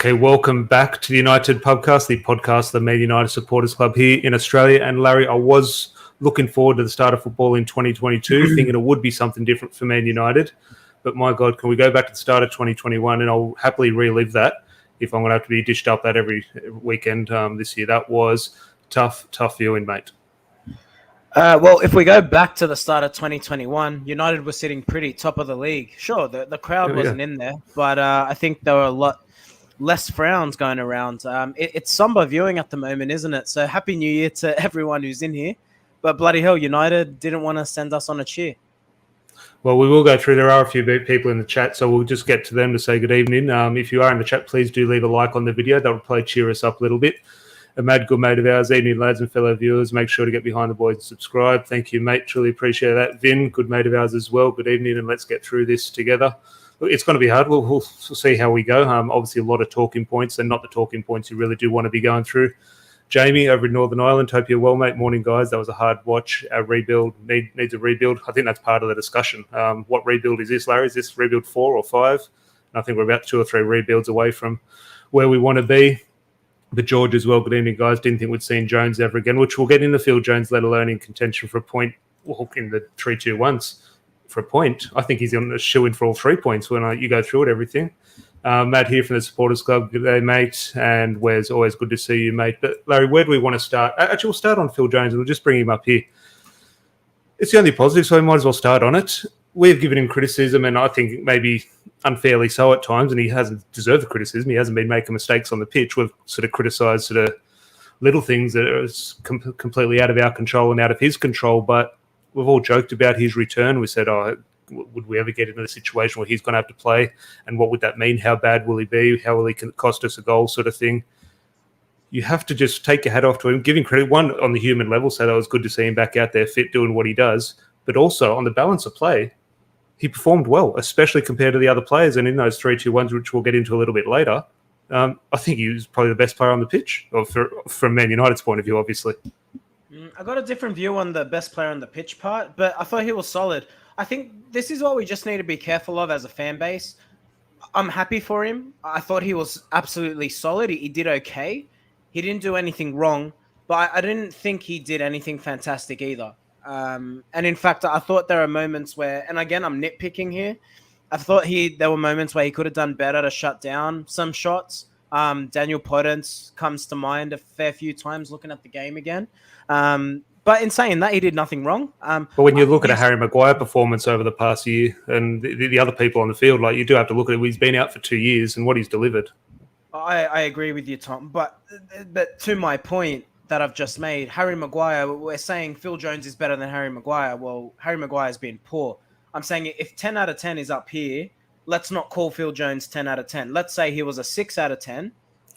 Okay, welcome back to the United Pubcast, the podcast of the Man United Supporters Club here in Australia. And Larry, I was looking forward to the start of football in 2022, thinking it would be something different for Man United. But my God, can we go back to the start of 2021? And I'll happily relive that if I'm going to have to be dished up that every weekend this year. That was tough viewing, mate. Well, if we go back to the start of 2021, United was sitting pretty top of the league. Sure, the crowd wasn't in there, but I think there were a lot less frowns going around. It's somber viewing at the moment, isn't it? So happy New Year to everyone who's in here. But bloody hell, United didn't want to send us on a cheer. Well, we will go through. There are a few people in the chat, so we'll just get to them to say good evening. If you are in the chat, please do leave a like on the video. That will probably cheer us up a little bit. A mad good mate of ours, evening lads and fellow viewers. Make sure to get behind the boys and subscribe. Thank you, mate. Truly appreciate that. Vin, good mate of ours as well. Good evening, and let's get through this together. It's going to be hard. We'll see how we go. Obviously, a lot of talking points, and not the talking points you really do want to be going through. Jamie over in Northern Ireland, hope you're well, mate. Morning, guys. That was a hard watch. Our rebuild needs a rebuild. I think that's part of the discussion. What rebuild is this, Larry? Is this rebuild 4 or 5? And I think we're about 2 or 3 rebuilds away from where we want to be. But George as well, good evening, guys. Didn't think we'd seen Jones ever again, which we'll get into Phil Jones, let alone in contention for a point. Well, in the 3-2-1s for a point. I think he's on the shoe-in for all 3 points when you go through it, everything. Matt here from the Supporters Club. Good day, mate. And Wes, always good to see you, mate. But Larry, where do we want to start? Actually, we'll start on Phil Jones, and we'll just bring him up here. It's the only positive, so we might as well start on it. We've given him criticism, and I think maybe unfairly so at times, and he hasn't deserved the criticism. He hasn't been making mistakes on the pitch. We've sort of criticised sort of little things that are completely out of our control and out of his control, but we've all joked about his return. We said, would we ever get into the situation where he's going to have to play? And what would that mean? How bad will he be? How will he cost us a goal sort of thing? You have to just take your hat off to him, give him credit, one, on the human level, so that was good to see him back out there fit, doing what he does, but also on the balance of play, he performed well, especially compared to the other players. And in those 3-2-1s, which we'll get into a little bit later, I think he was probably the best player on the pitch, from Man United's point of view, obviously. I got a different view on the best player on the pitch part, but I thought he was solid. I think this is what we just need to be careful of as a fan base. I'm happy for him. I thought he was absolutely solid. He did okay. He didn't do anything wrong, but I didn't think he did anything fantastic either. And in fact, I thought there are moments where, and again, I'm nitpicking here. I thought there were moments where he could have done better to shut down some shots. Daniel Podence comes to mind a fair few times looking at the game again. But in saying that, he did nothing wrong. But when you look at a Harry Maguire performance over the past year and the other people on the field, like you do have to look at it. He's been out for 2 years and what he's delivered. I agree with you, Tom. But to my point that I've just made, Harry Maguire, we're saying Phil Jones is better than Harry Maguire. Well, Harry Maguire's been poor. I'm saying if 10 out of 10 is up here, let's not call Phil Jones 10 out of 10. Let's say he was a 6 out of 10.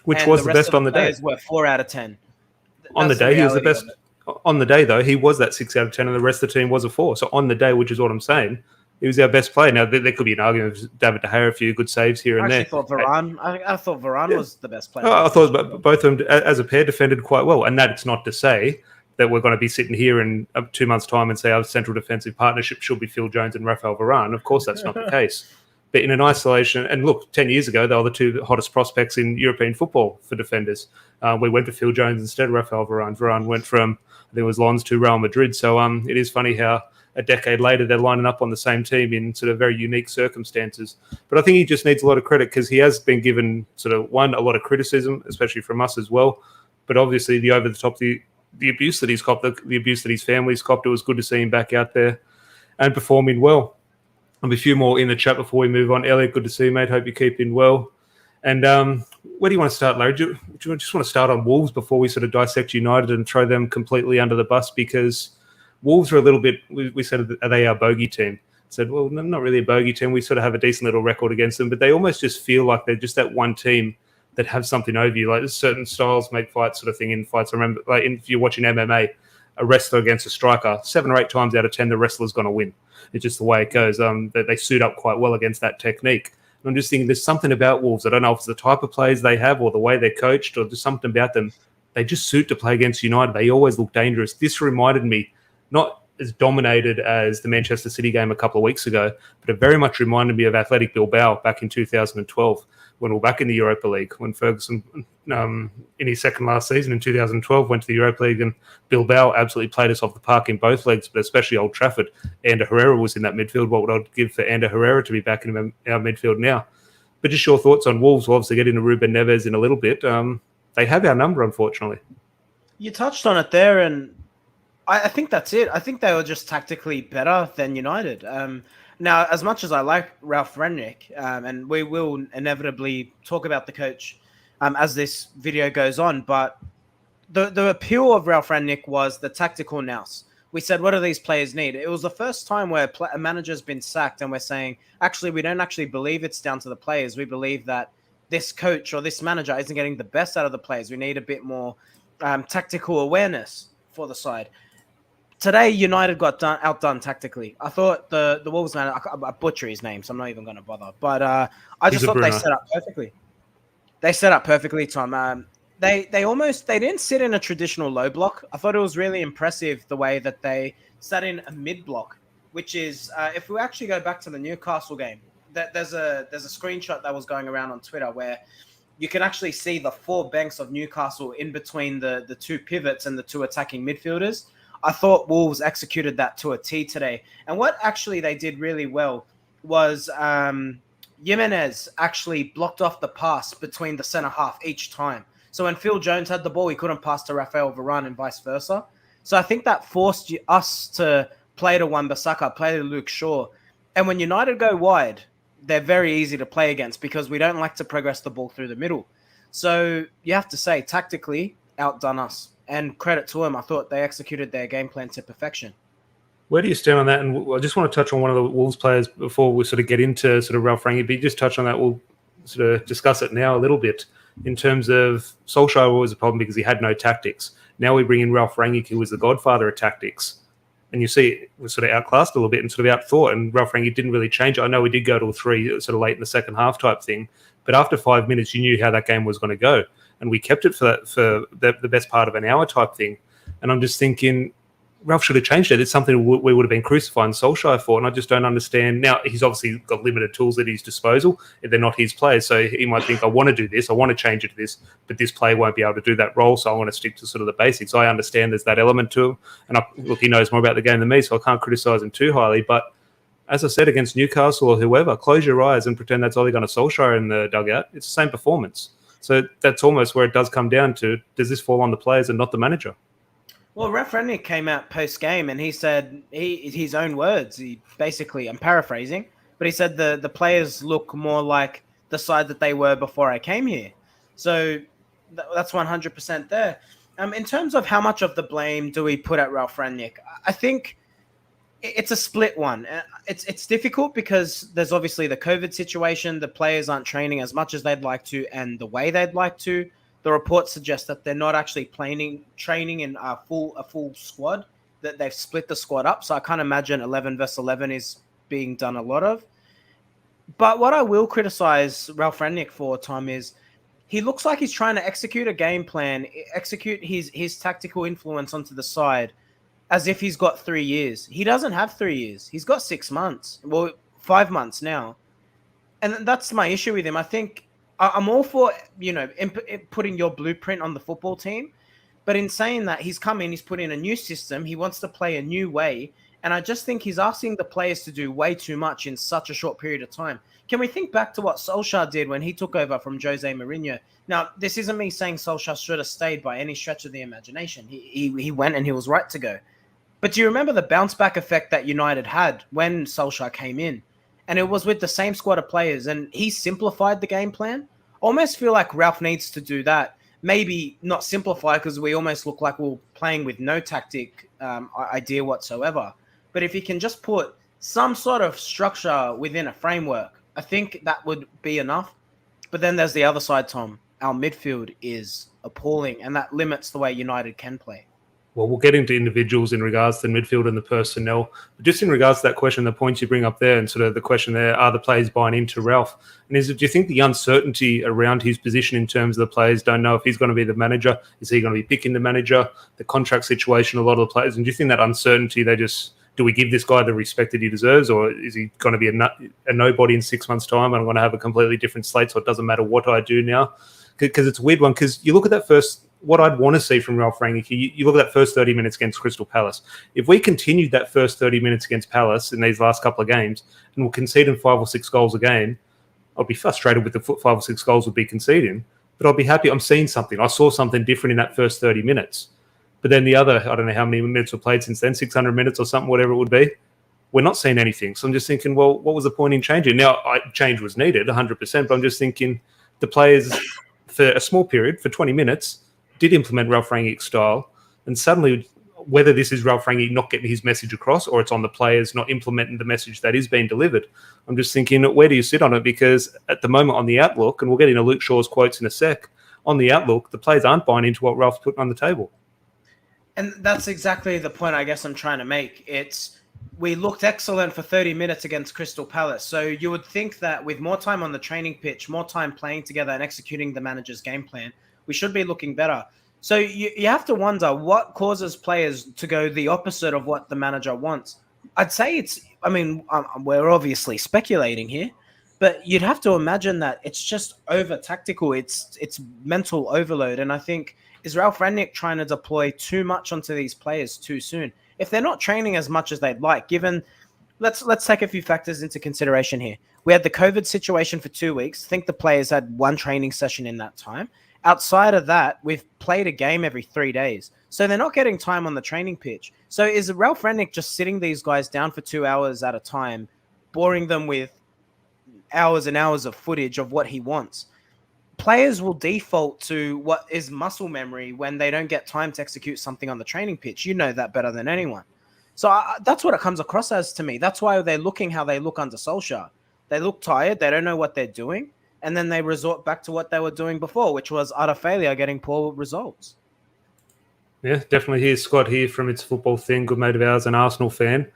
Which was the best on the day. Were 4 out of 10. On the day, he was the best. On the day, though, he was that 6 out of 10, and the rest of the team was a 4. So on the day, which is what I'm saying, he was our best player. Now, there could be an argument with David De Gea, a few good saves here and there. I thought Varane was the best player. I thought both of them, as a pair, defended quite well. And that's not to say that we're going to be sitting here in 2 months' time and say our central defensive partnership should be Phil Jones and Raphael Varane. Of course, that's not the case. But in an isolation, and look, 10 years ago, they were the 2 hottest prospects in European football for defenders. We went to Phil Jones instead of Raphael Varane. Varane went from, I think it was Lens to Real Madrid. So it is funny how a decade later they're lining up on the same team in sort of very unique circumstances. But I think he just needs a lot of credit because he has been given sort of, one, a lot of criticism, especially from us as well. But obviously the over-the-top, the abuse that he's copped, the abuse that his family's copped, it was good to see him back out there and performing well. There'll be a few more in the chat before we move on. Elliot, good to see you, mate. Hope you're keeping well. And where do you want to start, Larry? Do you just want to start on Wolves before we sort of dissect United and throw them completely under the bus? Because Wolves are a little bit, we said, are they our bogey team? I said, well, not really a bogey team. We sort of have a decent little record against them, but they almost just feel like they're just that one team that have something over you. Like certain styles make fights sort of thing in fights. I remember, like if you're watching MMA, a wrestler against a striker, 7 or 8 times out of 10, the wrestler's going to win. It's just the way it goes. They suit up quite well against that technique. And I'm just thinking there's something about Wolves. I don't know if it's the type of players they have or the way they're coached or just something about them. They just suit to play against United. They always look dangerous. This reminded me, not as dominated as the Manchester City game a couple of weeks ago, but it very much reminded me of Athletic Bilbao back in 2012. when we were back in the Europa League, when Ferguson, in his second last season in 2012, went to the Europa League, and Bilbao absolutely played us off the park in both legs, but especially Old Trafford. Ander Herrera was in that midfield. What would I give for Ander Herrera to be back in our midfield now? But just your thoughts on Wolves. We'll obviously get into Ruben Neves in a little bit. They have our number, unfortunately. You touched on it there, and I think that's it. I think they were just tactically better than United. Now, as much as I like Ralph Rangnick, and we will inevitably talk about the coach as this video goes on, but the appeal of Ralph Rangnick was the tactical nous. We said, what do these players need? It was the first time where a manager's been sacked, and we're saying, actually, we don't actually believe it's down to the players. We believe that this coach or this manager isn't getting the best out of the players. We need a bit more tactical awareness for the side. Today, United got outdone tactically. I thought the Wolves man, I butcher his name, so I'm not even going to bother. But I just thought they set up perfectly. They set up perfectly, Tom. They didn't sit in a traditional low block. I thought it was really impressive the way that they sat in a mid block, which is if we actually go back to the Newcastle game, there's a screenshot that was going around on Twitter where you can actually see the four banks of Newcastle in between the two pivots and the two attacking midfielders. I thought Wolves executed that to a T today. And what actually they did really well was Jimenez actually blocked off the pass between the centre half each time. So when Phil Jones had the ball, he couldn't pass to Rafael Varane and vice versa. So I think that forced us to play to Wan-Bissaka, play to Luke Shaw. And when United go wide, they're very easy to play against because we don't like to progress the ball through the middle. So you have to say, tactically, outdone us. And credit to them, I thought they executed their game plan to perfection. Where do you stand on that? And I just want to touch on one of the Wolves players before we sort of get into sort of Ralph Rangnick. But you just touch on that. We'll sort of discuss it now a little bit in terms of Solskjaer was a problem because he had no tactics. Now we bring in Ralph Rangnick, who was the godfather of tactics. And you see it was sort of outclassed a little bit and sort of outthought. And Ralph Rangnick didn't really change it. I know we did go to a 3 sort of late in the second half type thing. But after 5 minutes, you knew how that game was going to go. And we kept it for the best part of an hour type thing. And I'm just thinking, Ralph should have changed it. It's something we would have been crucifying Solskjaer for, and I just don't understand. Now, he's obviously got limited tools at his disposal. They're not his players, so he might think, I want to do this, I want to change it to this, but this player won't be able to do that role, so I want to stick to sort of the basics. I understand there's that element to him, and look, he knows more about the game than me, so I can't criticise him too highly, but as I said, against Newcastle or whoever, close your eyes and pretend that's Ole Gunnar Solskjaer in the dugout. It's the same performance. So that's almost where it does come down to, does this fall on the players and not the manager? Well, Ralph Rangnick came out post-game and he said, his own words, he basically, I'm paraphrasing, but he said the players look more like the side that they were before I came here. So that's 100% there. In terms of how much of the blame do we put at Ralph Rangnick, I think it's a split one. It's difficult because there's obviously the COVID situation. The players aren't training as much as they'd like to and the way they'd like to. The reports suggest that they're not actually training in a full squad, that they've split the squad up. So I can't imagine 11 versus 11 is being done a lot of. But what I will criticize Ralph Rangnick for, Tom, is he looks like he's trying to execute a game plan, execute his tactical influence onto the side as if he's got 3 years. He doesn't have 3 years. He's got 6 months. Well, 5 months now. And that's my issue with him. I think I'm all for, putting your blueprint on the football team. But in saying that, he's come in, he's put in a new system. He wants to play a new way. And I just think he's asking the players to do way too much in such a short period of time. Can we think back to what Solskjaer did when he took over from Jose Mourinho? Now, this isn't me saying Solskjaer should have stayed by any stretch of the imagination. He went and he was right to go. But do you remember the bounce back effect that United had when Solskjaer came in? And it was with the same squad of players, and he simplified the game plan. Almost feel like Ralph needs to do that. Maybe not simplify because we almost look like we're playing with no tactic idea whatsoever. But if he can just put some sort of structure within a framework, I think that would be enough. But then there's the other side, Tom. Our midfield is appalling, and that limits the way United can play. Well, we'll get into individuals in regards to the midfield and the personnel. But just in regards to that question, the points you bring up there and sort of the question there, are the players buying into Ralph? And do you think the uncertainty around his position in terms of the players don't know if he's going to be the manager? Is he going to be picking the manager? The contract situation, a lot of the players. And do you think that uncertainty, they just do we give this guy the respect that he deserves, or is he going to be a nobody in 6 months' time and I'm going to have a completely different slate, so it doesn't matter what I do now? Because it's a weird one, because you look at that first, what I'd want to see from Ralph Rangnick, you look at that first 30 minutes against Crystal Palace. If we continued that first 30 minutes against Palace in these last couple of games and we're conceding 5 or 6 goals a game, I'd be frustrated with the 5 or 6 goals we'd be conceding, but I'll be happy I'm seeing something. I saw something different in that first 30 minutes. But then the other, I don't know how many minutes were played since then, 600 minutes or something, whatever it would be, we're not seeing anything. So I'm just thinking, well, what was the point in changing? Now, change was needed, 100%, but I'm just thinking the players, for a small period, for 20 minutes, did implement Ralph Rangnick's style, and suddenly, whether this is Ralph Rangnick not getting his message across or it's on the players not implementing the message that is being delivered, I'm just thinking, where do you sit on it? Because at the moment on the outlook, and we'll get into Luke Shaw's quotes in a sec, on the outlook, the players aren't buying into what Ralph's putting on the table. And that's exactly the point I guess I'm trying to make. We looked excellent for 30 minutes against Crystal Palace. So you would think that with more time on the training pitch, more time playing together and executing the manager's game plan, we should be looking better. So you have to wonder what causes players to go the opposite of what the manager wants. I'd say we're obviously speculating here, but you'd have to imagine that it's just over tactical. It's mental overload. And I think, is Ralph Rangnick trying to deploy too much onto these players too soon? If they're not training as much as they'd like, let's take a few factors into consideration here. We had the COVID situation for 2 weeks. I think the players had 1 training session in that time. Outside of that, we've played a game every 3 days. So they're not getting time on the training pitch. So is Ralph Rangnick just sitting these guys down for 2 hours at a time, boring them with hours and hours of footage of what he wants? Players will default to what is muscle memory when they don't get time to execute something on the training pitch. You know that better than anyone. So that's what it comes across as to me. That's why they're looking how they look under Solskjaer. They look tired. They don't know what they're doing. And then they resort back to what they were doing before, which was utter failure, getting poor results. Yeah, definitely. Here's Scott here from It's a Football Thing, good mate of ours, an Arsenal fan.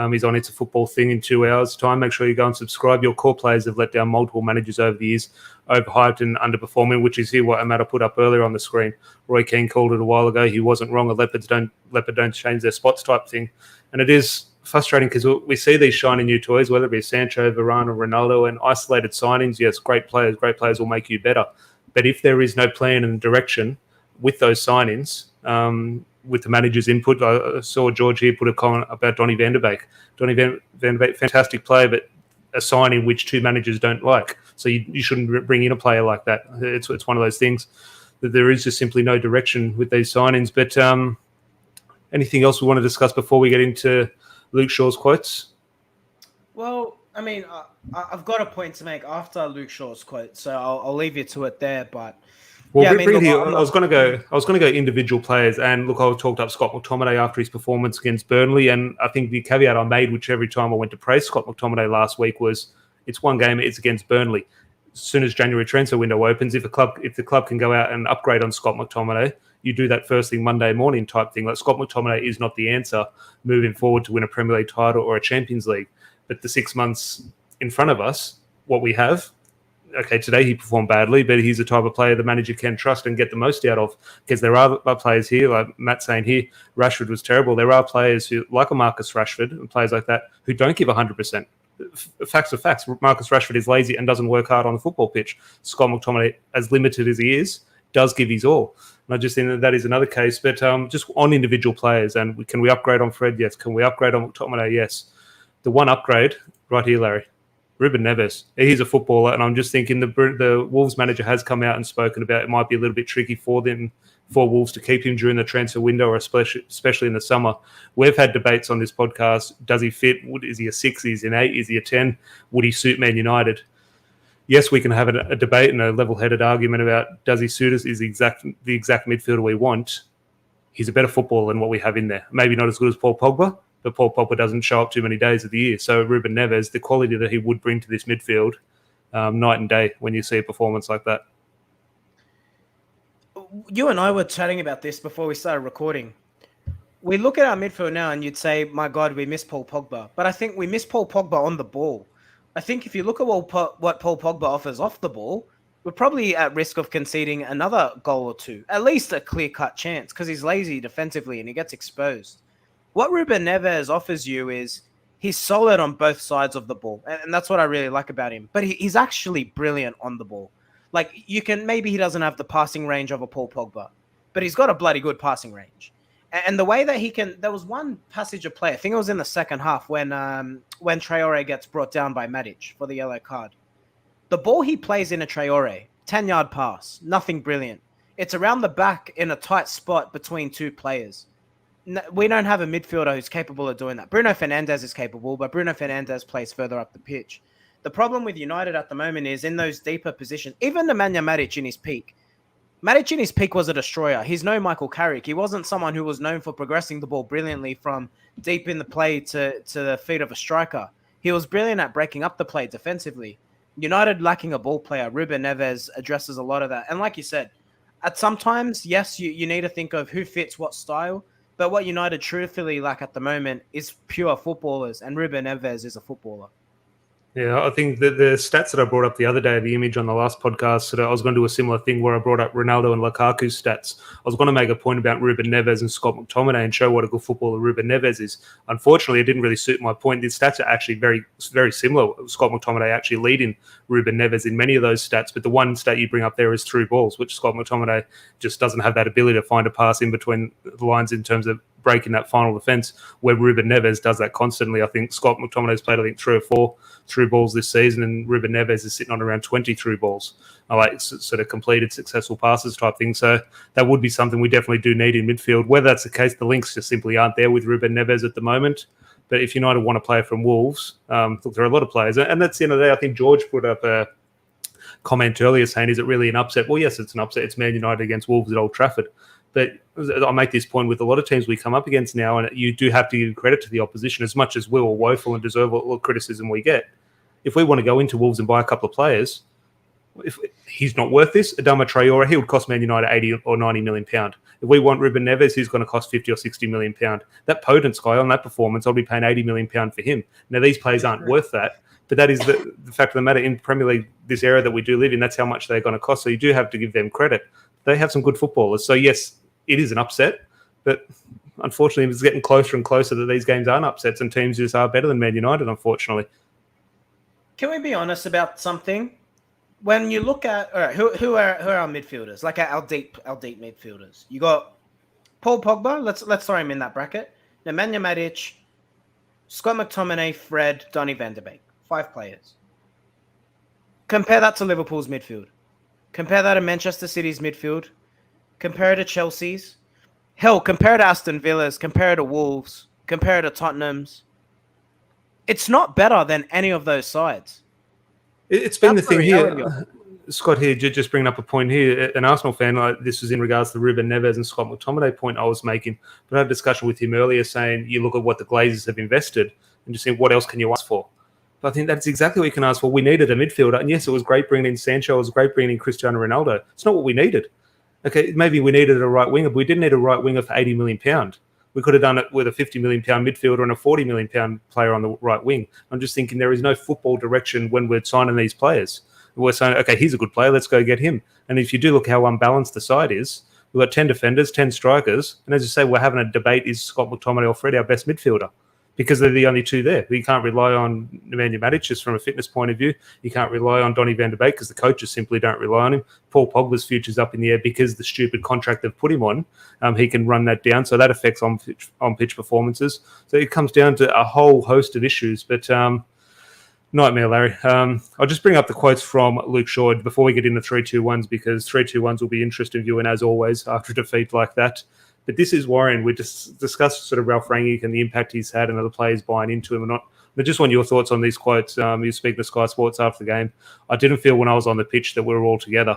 He's on It's a Football Thing in 2 hours' time. Make sure you go and subscribe. Your core players have let down multiple managers over the years, overhyped and underperforming, which is here what Amata put up earlier on the screen. Roy Keane called it a while ago. He wasn't wrong. Leopard don't change their spots type thing. And it is frustrating because we see these shiny new toys, whether it be Sancho, Varane or Ronaldo, and isolated signings. Yes, great players will make you better. But if there is no plan and direction with those signings, with the manager's input, I saw George here put a comment about Donny van der Beek. Donny van der Beek, fantastic player, but a signing which 2 managers don't like. So you shouldn't bring in a player like that. It's one of those things that there is just simply no direction with these signings. But anything else we want to discuss before we get into Luke Shaw's quotes? Well, I mean, I've got a point to make after Luke Shaw's quote, so I'll leave you to it there. But well, yeah, I was going to go individual players, and look, I talked up Scott McTominay after his performance against Burnley, and I think the caveat I made, which every time I went to praise Scott McTominay last week, was it's one game, it's against Burnley. As soon as January transfer window opens, if the club can go out and upgrade on Scott McTominay, you do that first thing Monday morning type thing. Like, Scott McTominay is not the answer moving forward to win a Premier League title or a Champions League. But the 6 months in front of us, what we have, okay, today he performed badly, but he's the type of player the manager can trust and get the most out of, because there are players here, like Matt's saying here, Rashford was terrible. There are players who, like a Marcus Rashford and players like that, who don't give 100%. Facts are facts. Marcus Rashford is lazy and doesn't work hard on the football pitch. Scott McTominay, as limited as he is, does give his all. And I just think that is another case. But just on individual players, and can we upgrade on Fred? Yes. Can we upgrade on McTominay? Yes. The one upgrade, right here, Larry, Ruben Neves. He's a footballer, and I'm just thinking the Wolves manager has come out and spoken about it might be a little bit tricky for Wolves to keep him during the transfer window, or especially in the summer. We've had debates on this podcast. Does he fit? Is he a 6? Is he an 8? Is he a 10? Would he suit Man United? Yes, we can have a debate and a level-headed argument about does he suit us? Is the exact midfielder we want? He's a better footballer than what we have in there. Maybe not as good as Paul Pogba, but Paul Pogba doesn't show up too many days of the year. So Ruben Neves, the quality that he would bring to this midfield, night and day when you see a performance like that. You and I were chatting about this before we started recording. We look at our midfield now and you'd say, my God, we miss Paul Pogba. But I think we miss Paul Pogba on the ball. I think if you look at what Paul Pogba offers off the ball, we're probably at risk of conceding another goal or two, at least a clear-cut chance, because he's lazy defensively and he gets exposed. What Ruben Neves offers you is he's solid on both sides of the ball, and that's what I really like about him. But he's actually brilliant on the ball. Like maybe he doesn't have the passing range of a Paul Pogba, but he's got a bloody good passing range. And the way that he can, there was one passage of play, I think it was in the second half when Traore gets brought down by Matic for the yellow card. The ball he plays in a Traore, 10-yard pass, nothing brilliant. It's around the back in a tight spot between two players. We don't have a midfielder who's capable of doing that. Bruno Fernandes is capable, but Bruno Fernandes plays further up the pitch. The problem with United at the moment is in those deeper positions, even Nemanja Matic in his peak. Matic in his peak was a destroyer. He's no Michael Carrick. He wasn't someone who was known for progressing the ball brilliantly from deep in the play to the feet of a striker. He was brilliant at breaking up the play defensively. United lacking a ball player. Ruben Neves addresses a lot of that. And like you said, at sometimes, yes, you need to think of who fits what style. But what United truthfully lack at the moment is pure footballers. And Ruben Neves is a footballer. Yeah, I think the stats that I brought up the other day, the image on the last podcast, so I was going to do a similar thing where I brought up Ronaldo and Lukaku's stats. I was going to make a point about Ruben Neves and Scott McTominay and show what a good footballer Ruben Neves is. Unfortunately, it didn't really suit my point. The stats are actually very, very similar. Scott McTominay actually leading Ruben Neves in many of those stats, but the one stat you bring up there is through balls, which Scott McTominay just doesn't have that ability to find a pass in between the lines in terms of breaking that final defence, where Ruben Neves does that constantly. I think Scott McTominay's played, 3 or 4 through balls this season, and Ruben Neves is sitting on around 20 through balls, like sort of completed successful passes type thing. So that would be something we definitely do need in midfield. Whether that's the case, the links just simply aren't there with Ruben Neves at the moment. But if United want to play from Wolves, look, there are a lot of players. And that's the end of the day. I think George put up a comment earlier saying, is it really an upset? Well, yes, it's an upset. It's Man United against Wolves at Old Trafford. But I'll make this point with a lot of teams we come up against now, and you do have to give credit to the opposition as much as we're woeful and deserve all the criticism we get. If we want to go into Wolves and buy a couple of players, if he's not worth this, Adama Traore, he would cost Man United 80 or 90 million pound. If we want Ruben Neves, he's going to cost 50 or 60 million pound. That Podence guy on that performance, I'll be paying 80 million pound for him. Now, these players aren't worth that, but that is the fact of the matter. In Premier League, this era that we do live in, that's how much they're going to cost. So you do have to give them credit. They have some good footballers. So yes, it is an upset, but unfortunately, it's getting closer and closer that these games aren't upsets and teams just are better than Man United, unfortunately. Can we be honest about something? When you look at, all right, who are our midfielders? Like our deep midfielders. You got Paul Pogba. Let's throw him in that bracket. Nemanja Matic, Scott McTominay, Fred, Donny van de Beek. 5 players. Compare that to Liverpool's midfield. Compare that to Manchester City's midfield. Compare it to Chelsea's. Hell, compare it to Aston Villa's. Compare it to Wolves. Compare it to Tottenham's. It's not better than any of those sides. It's been the thing here. Scott here, just bringing up a point here. An Arsenal fan, this was in regards to the Ruben Neves and Scott McTominay point I was making. But I had a discussion with him earlier saying you look at what the Glazers have invested and just think, what else can you ask for? But I think that's exactly what you can ask for. We needed a midfielder. And yes, it was great bringing in Sancho. It was great bringing in Cristiano Ronaldo. It's not what we needed. Okay, maybe we needed a right winger, but we didn't need a right winger for 80 million pound. We could have done it with a 50 million pound midfielder and a 40 million pound player on the right wing. I'm just thinking there is no football direction when we're signing these players. We're saying, okay, he's a good player, let's go get him. And if you do look how unbalanced the side is, we've got 10 defenders, 10 strikers, and as you say, we're having a debate, is Scott McTominay or Fred our best midfielder? Because they're the only two there. You can't rely on Nemanja Matic just from a fitness point of view. You can't rely on Donny van de Beek because the coaches simply don't rely on him. Paul Pogba's future's up in the air because the stupid contract they've put him on. He can run that down, so that affects on-pitch performances. So it comes down to a whole host of issues. But nightmare, Larry. I'll just bring up the quotes from Luke Shaw before we get into 3-2-1s because 3-2-1s will be interesting viewing as always after a defeat like that. But this is worrying. We just discussed sort of Ralph Rangnick and the impact he's had and other players buying into him or not. But just want your thoughts on these quotes. You speak to Sky Sports after the game. I didn't feel when I was on the pitch that we were all together.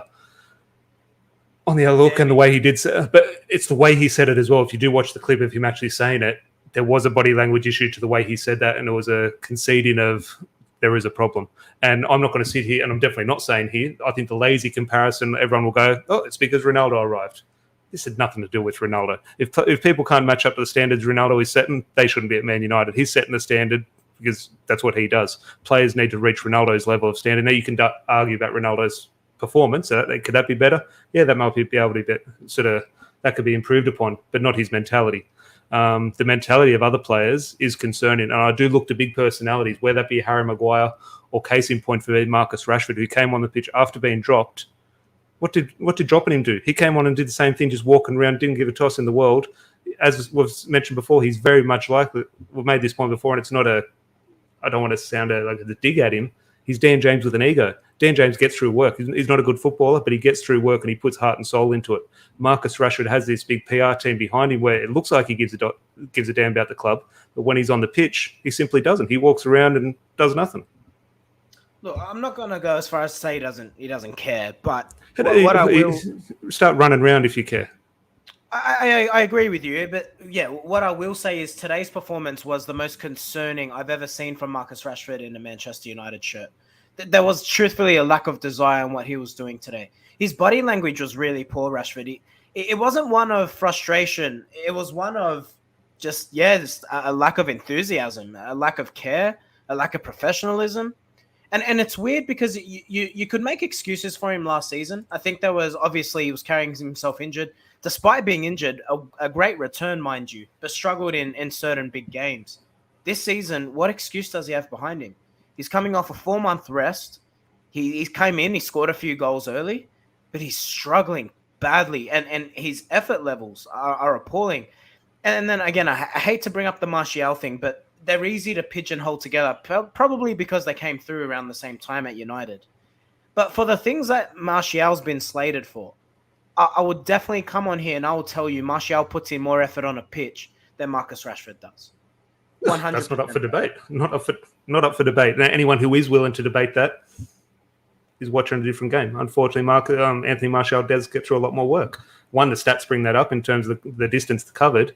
On the outlook and the way he did say, but it's the way he said it as well. If you do watch the clip of him actually saying it, there was a body language issue to the way he said that, and it was a conceding of there is a problem. And I'm not going to sit here, and I'm definitely not saying here, I think the lazy comparison, everyone will go, oh, it's because Ronaldo arrived. This had nothing to do with Ronaldo. If people can't match up to the standards Ronaldo is setting, they shouldn't be at Man United. He's setting the standard because that's what he does. Players need to reach Ronaldo's level of standard. Now you can argue about Ronaldo's performance. Could that be better? Yeah, that might be able to be sort of that could be improved upon, but not his mentality. the mentality of other players is concerning. And I do look to big personalities, whether that be Harry Maguire or case in point for me, Marcus Rashford, who came on the pitch after being dropped. What did dropping him do? He came on and did the same thing, just walking around, didn't give a toss in the world. As we've mentioned before, he's very much like, we've made this point before, and it's not I don't want to sound like a dig at him. He's Dan James with an ego. Dan James gets through work. He's not a good footballer, but he gets through work and he puts heart and soul into it. Marcus Rashford has this big PR team behind him where it looks like he gives a damn about the club, but when he's on the pitch, he simply doesn't. He walks around and does nothing. Look, I'm not going to go as far as to say he doesn't care, but what I will start running around if you care. I agree with you, but yeah, what I will say is today's performance was the most concerning I've ever seen from Marcus Rashford in a Manchester United shirt. There was truthfully a lack of desire in what he was doing today. His body language was really poor, Rashford. It wasn't one of frustration. It was one of just a lack of enthusiasm, a lack of care, a lack of professionalism. And it's weird because you could make excuses for him last season. I think there was, obviously, he was carrying himself injured. Despite being injured, a great return, mind you, but struggled in certain big games. This season, what excuse does he have behind him? He's coming off a 4-month rest. He came in, he scored a few goals early, but he's struggling badly. And his effort levels are appalling. And then, again, I hate to bring up the Martial thing, but they're easy to pigeonhole together, probably because they came through around the same time at United. But for the things that Martial's been slated for, I would definitely come on here and I will tell you Martial puts in more effort on a pitch than Marcus Rashford does. 100%. That's not up for debate. Not up for debate. Now, anyone who is willing to debate that is watching a different game. Unfortunately, Anthony Martial does get through a lot more work. One, the stats bring that up in terms of the distance covered,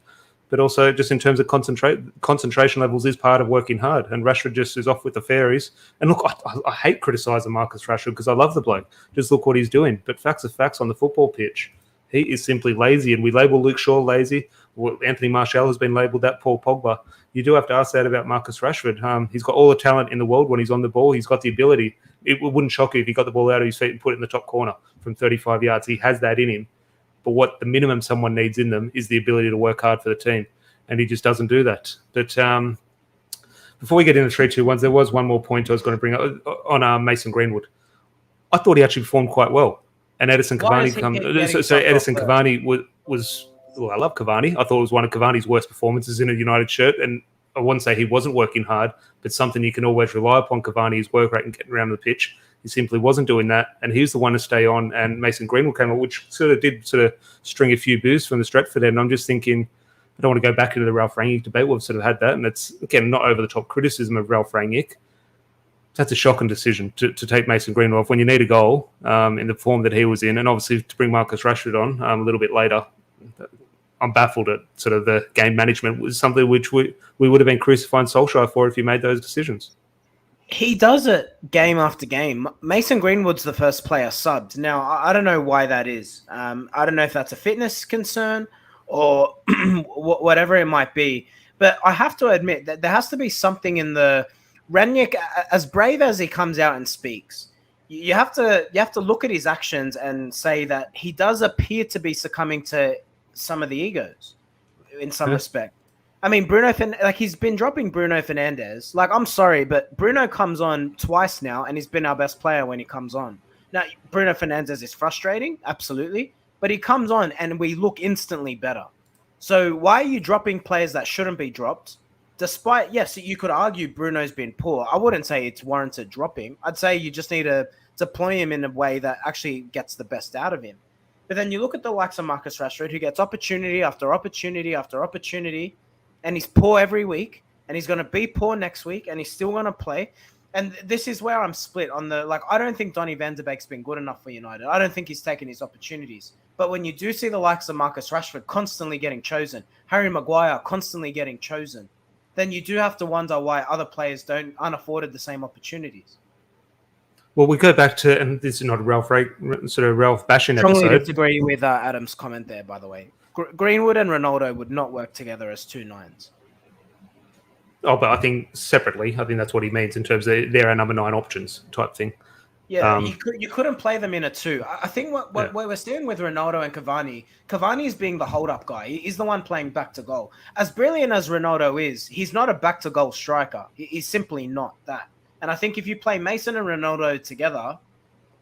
but also just in terms of concentration levels is part of working hard. And Rashford just is off with the fairies. And look, I hate criticising Marcus Rashford because I love the bloke. Just look what he's doing. But facts are facts on the football pitch. He is simply lazy. And we label Luke Shaw lazy. Well, Anthony Martial has been labelled that, Paul Pogba. You do have to ask that about Marcus Rashford. He's got all the talent in the world when he's on the ball. He's got the ability. It wouldn't shock you if he got the ball out of his feet and put it in the top corner from 35 yards. He has that in him. But what the minimum someone needs in them is the ability to work hard for the team. And he just doesn't do that. But before we get into 3-2-1s, there was one more point I was going to bring up on Mason Greenwood. I thought he actually performed quite well. And Edison Cavani Edison Cavani was well, I love Cavani. I thought it was one of Cavani's worst performances in a United shirt. And I wouldn't say he wasn't working hard, but something you can always rely upon Cavani's work rate and getting around the pitch. He simply wasn't doing that, and he was the one to stay on. And Mason Greenwood came on, which sort of string a few boosts from the Stretford end. And I'm just thinking, I don't want to go back into the Ralph Rangnick debate. We've sort of had that, and it's, again, not over the top criticism of Ralph Rangnick. That's a shocking decision to take Mason Greenwood off when you need a goal in the form that he was in, and obviously to bring Marcus Rashford on a little bit later. I'm baffled at sort of the game management was something which we would have been crucifying Solskjaer for if he made those decisions. He does it game after game. Mason Greenwood's the first player subbed. Now, I don't know why that is. I don't know if that's a fitness concern or whatever it might be. But I have to admit that there has to be something in the Rangnick, as brave as he comes out and speaks. You have to look at his actions and say that he does appear to be succumbing to some of the egos in some respect. I mean, he's been dropping Bruno Fernandes. Like, I'm sorry, but Bruno comes on twice now, and he's been our best player when he comes on. Now, Bruno Fernandes is frustrating, absolutely, but he comes on, and we look instantly better. So why are you dropping players that shouldn't be dropped? Despite, yes, you could argue Bruno's been poor. I wouldn't say it's warranted dropping. I'd say you just need to deploy him in a way that actually gets the best out of him. But then you look at the likes of Marcus Rashford, who gets opportunity after opportunity after opportunity, and he's poor every week, and he's going to be poor next week, and he's still going to play. And this is where I'm split on I don't think Donny van de Beek's been good enough for United. I don't think he's taken his opportunities. But when you do see the likes of Marcus Rashford constantly getting chosen, Harry Maguire constantly getting chosen, then you do have to wonder why other players aren't afforded the same opportunities. Well, we go back to, and this is not a Ralph bashing episode. Strongly disagree with Adam's comment there, by the way. Greenwood and Ronaldo would not work together as two nines. Oh, but I think separately, I think that's what he means in terms of they're our number 9 options type thing. Yeah, you couldn't play them in a two. I think what we're seeing with Ronaldo and Cavani is being the hold-up guy. He's the one playing back to goal. As brilliant as Ronaldo is, he's not a back to goal striker. He's simply not that. And I think if you play Mason and Ronaldo together,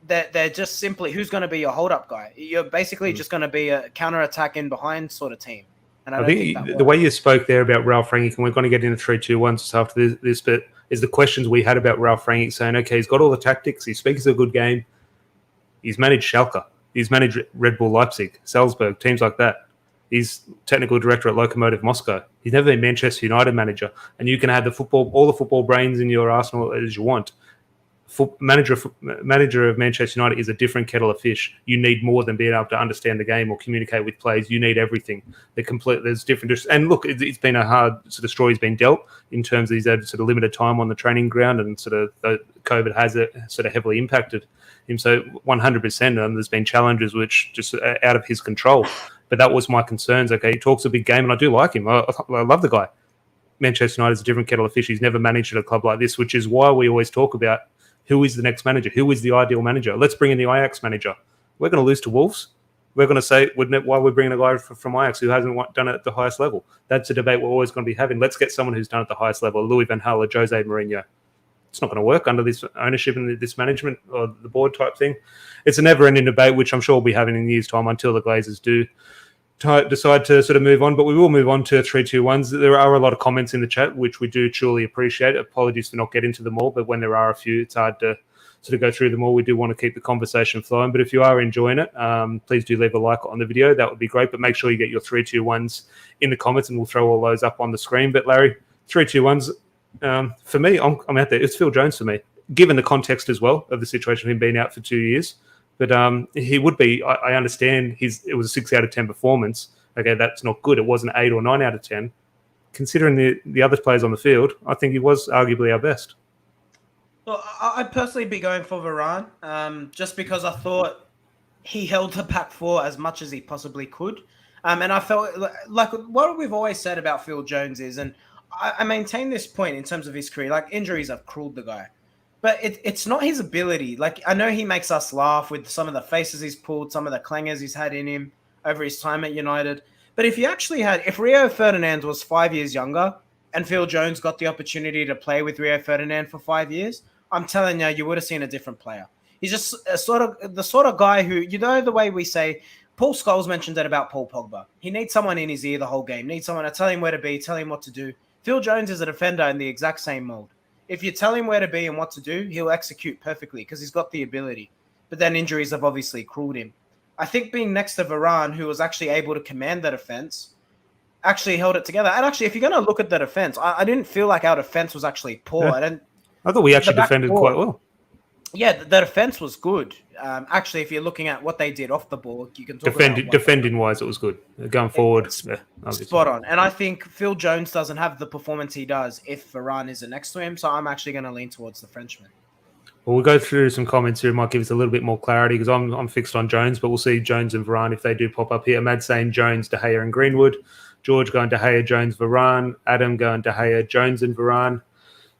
they're just simply who's going to be your hold-up guy. You're basically just going to be a counter-attack in behind sort of team. And I don't think the way you spoke there about Ralph Rangnick, and we're going to get into 3-2-1 just after this bit, is the questions we had about Ralph Rangnick saying, okay, he's got all the tactics, he speaks a good game, he's managed Schalke, he's managed Red Bull Leipzig, Salzburg, teams like that. He's technical director at Lokomotiv Moscow. He's never been Manchester United manager, and you can have all the football brains in your arsenal as you want. Manager of Manchester United is a different kettle of fish. You need more than being able to understand the game or communicate with players. You need everything. There's different. And look, it's been a hard sort of story he's been dealt in terms of he's had sort of limited time on the training ground, and sort of COVID has sort of heavily impacted him. So 100%, there's been challenges which just out of his control. But that was my concerns. Okay, he talks a big game, and I do like him. I love the guy. Manchester United is a different kettle of fish. He's never managed at a club like this, which is why we always talk about who is the next manager? Who is the ideal manager? Let's bring in the Ajax manager. We're going to lose to Wolves. We're going to say, why we're bringing a guy from Ajax who hasn't done it at the highest level. That's a debate we're always going to be having. Let's get someone who's done it at the highest level, Louis van Gaal or Jose Mourinho. It's not going to work under this ownership and this management or the board type thing. It's a never-ending debate, which I'm sure we'll be having in years' time until the Glazers do decide to sort of move on. But we will move on to 3-2-1s. There are a lot of comments in the chat, which we do truly appreciate. Apologies for not getting to them all, but when there are a few, it's hard to sort of go through them all. We do want to keep the conversation flowing. But if you are enjoying it, please do leave a like on the video. That would be great. But make sure you get your 3-2-1s in the comments, and we'll throw all those up on the screen. But Larry, 3-2-1s, for me, I'm out there. It's Phil Jones for me, given the context as well of the situation of him being out for 2 years. But he would be. I understand it was a 6 out of 10 performance. Okay, that's not good. It was an 8 or 9 out of 10. Considering the other players on the field, I think he was arguably our best. Well, I'd personally be going for Varane, just because I thought he held the back four as much as he possibly could. And I felt like what we've always said about Phil Jones is, and I maintain this point in terms of his career, like injuries have cruelled the guy. But it's not his ability. Like, I know he makes us laugh with some of the faces he's pulled, some of the clangers he's had in him over his time at United. But if Rio Ferdinand was 5 years younger and Phil Jones got the opportunity to play with Rio Ferdinand for 5 years, I'm telling you would have seen a different player. He's just the sort of guy who, the way we say, Paul Scholes mentioned that about Paul Pogba. He needs someone in his ear the whole game, needs someone to tell him where to be, tell him what to do. Phil Jones is a defender in the exact same mold. If you tell him where to be and what to do, he'll execute perfectly because he's got the ability. But then injuries have obviously cruelled him. I think being next to Varane, who was actually able to command the defense, actually held it together. And actually, if you're going to look at the defense, I didn't feel like our defense was actually poor. Yeah. I thought we actually defended quite well. Yeah, the defense was good. Actually, if you're looking at what they did off the ball, you can talk about defending-wise, it was good. Going forward, spot on. And I think Phil Jones doesn't have the performance he does if Varane isn't next to him, so I'm actually going to lean towards the Frenchman. Well, we'll go through some comments here. It might give us a little bit more clarity because I'm fixed on Jones, but we'll see Jones and Varane if they do pop up here. Mad saying Jones, De Gea and Greenwood. George going De Gea, Jones, Varane. Adam going De Gea, Jones and Varane.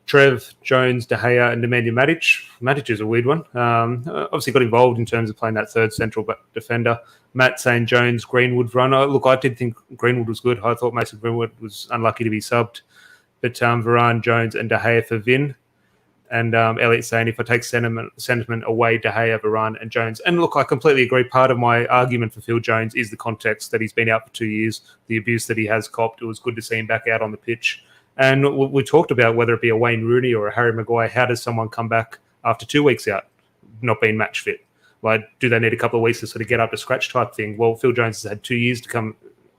Trev, Jones, De Gea, and Nemanja Matic. Matic is a weird one. Obviously got involved in terms of playing that third central defender. Matt saying Jones, Greenwood, Varane. Look, I did think Greenwood was good. I thought Mason Greenwood was unlucky to be subbed. But Varane, Jones, and De Gea for Vin. And Elliot saying, if I take sentiment away, De Gea, Varane, and Jones. And look, I completely agree. Part of my argument for Phil Jones is the context that he's been out for 2 years, the abuse that he has copped. It was good to see him back out on the pitch. And we talked about whether it be a Wayne Rooney or a Harry Maguire, how does someone come back after 2 weeks out, not being match fit? Like, do they need a couple of weeks to sort of get up to scratch type thing? Well, Phil Jones has had 2 years to come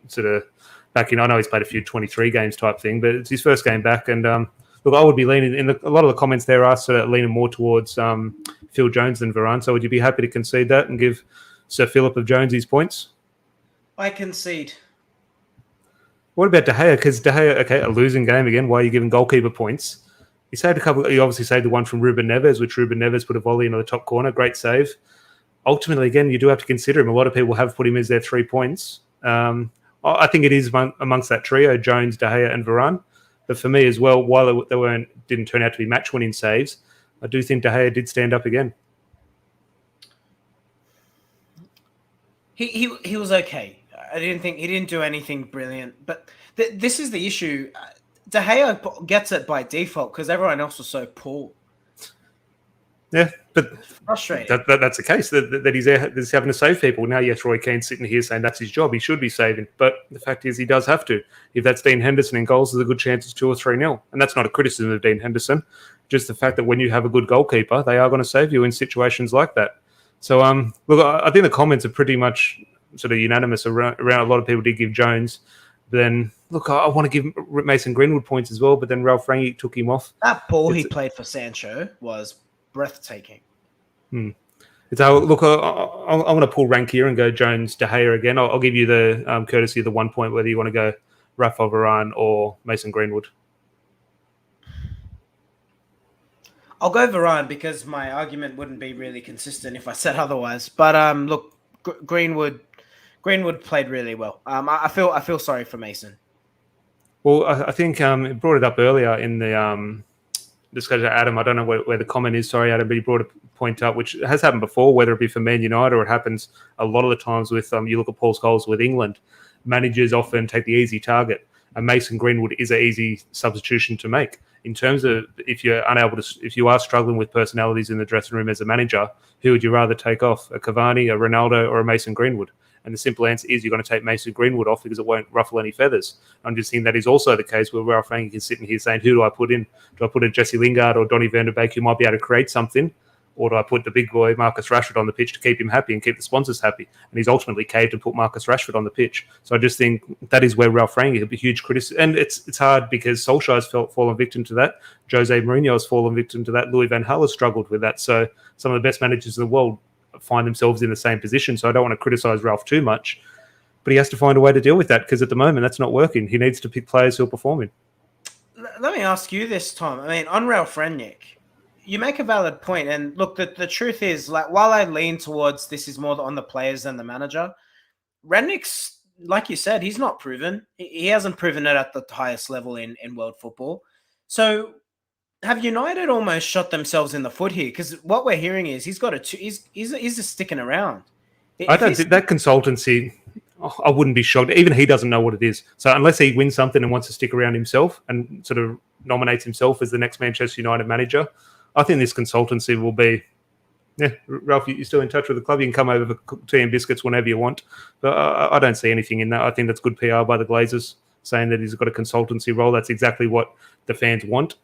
sort of back in. I know he's played a few 23 games type thing, but it's his first game back. And look, I would be leaning in a lot of the comments there are sort of leaning more towards Phil Jones than Varane. So would you be happy to concede that and give Sir Philip of Jones his points? I concede. What about De Gea? Because De Gea, okay, a losing game again. Why are you giving goalkeeper points? He saved a couple. He obviously saved the one from Ruben Neves, which Ruben Neves put a volley into the top corner. Great save. Ultimately, again, you do have to consider him. A lot of people have put him as their 3 points. I think it is amongst that trio: Jones, De Gea, and Varane. But for me as well, while they didn't turn out to be match-winning saves, I do think De Gea did stand up again. He was okay. I didn't think he didn't do anything brilliant, but this is the issue. De Gea gets it by default because everyone else was so poor. Yeah, but Frustrating. that's the case, that he's having to save people. Now, yes, Roy Keane's sitting here saying that's his job. He should be saving. But the fact is he does have to. If that's Dean Henderson in goals, there's a good chance it's 2 or 3-0. And that's not a criticism of Dean Henderson. Just the fact that when you have a good goalkeeper, they are going to save you in situations like that. So, look, I think the comments are pretty much sort of unanimous around. A lot of people did give Jones. But then, look, I want to give Mason Greenwood points as well, but then Ralph Rangnick took him off. That ball he played for Sancho was breathtaking. So, look, I'm going to pull rank here and go Jones, De Gea again. I'll give you the courtesy of the 1 point, whether you want to go Rafa Varane or Mason Greenwood. I'll go Varane because my argument wouldn't be really consistent if I said otherwise. But look, Greenwood played really well. I feel sorry for Mason. Well, I think it brought it up earlier in the discussion. Adam, I don't know where the comment is. Sorry, Adam, but he brought a point up, which has happened before, whether it be for Man United or it happens a lot of the times with you look at Paul Scholes with England. Managers often take the easy target, and Mason Greenwood is an easy substitution to make. In terms of if you are struggling with personalities in the dressing room as a manager, who would you rather take off, a Cavani, a Ronaldo, or a Mason Greenwood? And the simple answer is you're going to take Mason Greenwood off because it won't ruffle any feathers. I'm just thinking that is also the case where Ralph Rangnick is sitting here saying, who do I put in? Do I put a Jesse Lingard or Donny van der Beek who might be able to create something? Or do I put the big boy Marcus Rashford on the pitch to keep him happy and keep the sponsors happy? And he's ultimately caved and put Marcus Rashford on the pitch. So I just think that is where Ralph Rangnick will be huge criticism. And it's hard because Solskjaer has fallen victim to that. Jose Mourinho has fallen victim to that. Louis van Gaal has struggled with that. So some of the best managers in the world find themselves in the same position. So I don't want to criticize Ralph too much. But he has to find a way to deal with that because at the moment that's not working. He needs to pick players who are performing. Let me ask you this, Tom. I mean, on Ralph Rangnick, you make a valid point. And look, the truth is, like, while I lean towards this is more on the players than the manager, Rangnick's, like you said, he's not proven. He hasn't proven it at the highest level in world football. So have United almost shot themselves in the foot here? Because what we're hearing is he's just sticking around. I don't think that consultancy, I wouldn't be shocked. Even he doesn't know what it is. So unless he wins something and wants to stick around himself and sort of nominates himself as the next Manchester United manager, I think this consultancy will be, Ralph, you're still in touch with the club. You can come over for tea and biscuits whenever you want. But I don't see anything in that. I think that's good PR by the Glazers, saying that he's got a consultancy role. That's exactly what the fans want.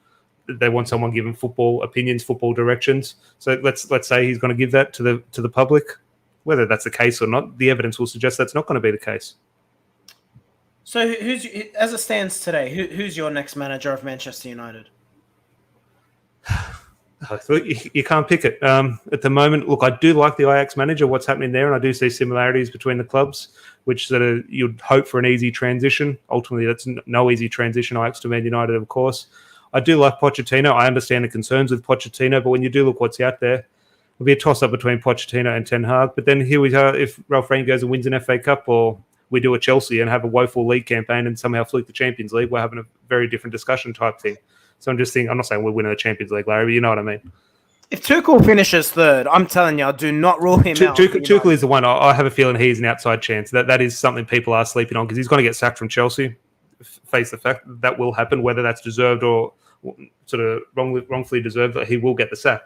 They want someone giving football opinions, football directions. So let's say he's going to give that to the public. Whether that's the case or not, the evidence will suggest that's not going to be the case. So, as it stands today, who's your next manager of Manchester United? You can't pick it. At the moment, look, I do like the Ajax manager, what's happening there, and I do see similarities between the clubs, which sort of you'd hope for an easy transition. Ultimately, that's no easy transition, Ajax to Man United, of course. I do like Pochettino. I understand the concerns with Pochettino, but when you do look what's out there, it'll be a toss-up between Pochettino and Ten Hag. But then here we are, if Ralph Rangnick goes and wins an FA Cup, or we do a Chelsea and have a woeful league campaign and somehow fluke the Champions League, we're having a very different discussion type thing. So I'm just thinking, I'm not saying we're winning the Champions League, Larry, but you know what I mean. If Tuchel finishes third, I'm telling you, I do not rule him out. Tuchel is the one. I have a feeling he's an outside chance. That is something people are sleeping on because he's going to get sacked from Chelsea. Face the fact that will happen, whether that's deserved or sort of wrongfully deserved, that he will get the sack.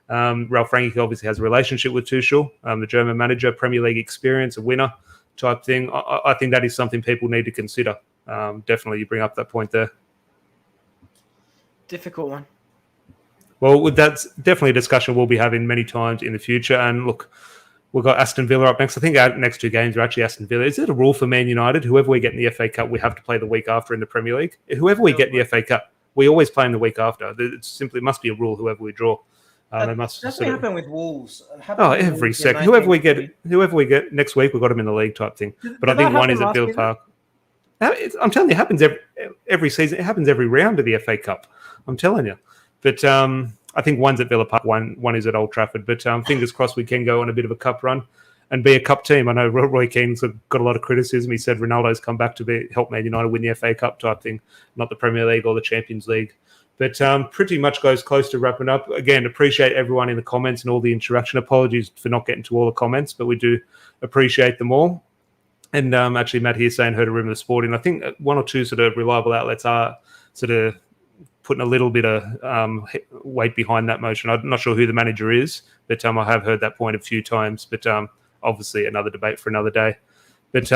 Ralph Rangnick obviously has a relationship with Tuchel, the German manager, Premier League experience, a winner type thing. I think that is something people need to consider. Definitely, you bring up that point there. Difficult one. Well, that's definitely a discussion we'll be having many times in the future. And look, we've got Aston Villa up next. I think our next 2 games are actually Aston Villa. Is it a rule for Man United? Whoever we get in the FA Cup, we have to play the week after in the Premier League. Whoever we get in the FA Cup, we always play in the week after. It simply must be a rule. Whoever we draw. They must. That's what happened with Wolves. Every second. Whoever we get next week, we've got them in the league type thing. But I think one is at Villa Park. I'm telling you, it happens every season. It happens every round of the FA Cup. I'm telling you. But I think one's at Villa Park, one is at Old Trafford. But fingers crossed we can go on a bit of a cup run and be a cup team. I know Roy Keane's got a lot of criticism. He said Ronaldo's come back to help Man United win the FA Cup type thing, not the Premier League or the Champions League. But pretty much goes close to wrapping up. Again, appreciate everyone in the comments and all the interaction. Apologies for not getting to all the comments, but we do appreciate them all. And actually, Matt here saying heard a rumor of Sporting. I think one or two sort of reliable outlets are sort of putting a little bit of weight behind that motion. I'm not sure who the manager is, but I have heard that point a few times. But obviously, another debate for another day. But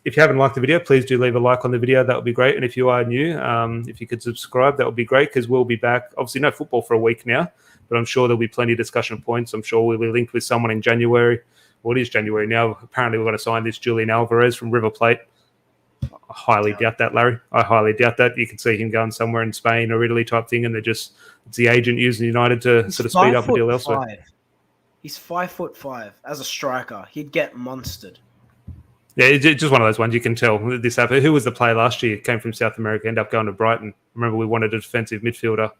if you haven't liked the video, please do leave a like on the video. That would be great. And if you are new, if you could subscribe, that would be great because we'll be back. Obviously, no football for a week now, but I'm sure there'll be plenty of discussion points. I'm sure we'll be linked with someone in January. Well, it is January now. Apparently, we're going to sign this Julian Alvarez from River Plate. I highly doubt that, Larry. I highly doubt that. You can see him going somewhere in Spain or Italy type thing, and it's the agent using United to sort of speed up a deal elsewhere. He's 5'5" as a striker. He'd get monstered. Yeah, it's just one of those ones you can tell this happened. Who was the player last year? Came from South America, ended up going to Brighton. Remember, we wanted a defensive midfielder,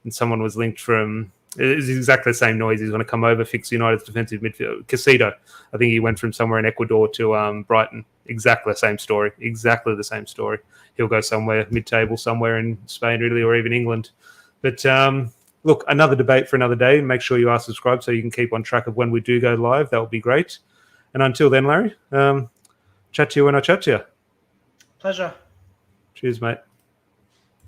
and someone was linked from. It's exactly the same noise. He's going to come over, fix United's defensive midfield. Casito, I think he went from somewhere in Ecuador to Brighton. Exactly the same story. Exactly the same story. He'll go somewhere mid-table, somewhere in Spain, Italy, or even England. But look, another debate for another day. Make sure you are subscribed so you can keep on track of when we do go live. That would be great. And until then, Larry. Chat to you when I chat to you. Pleasure. Cheers, mate.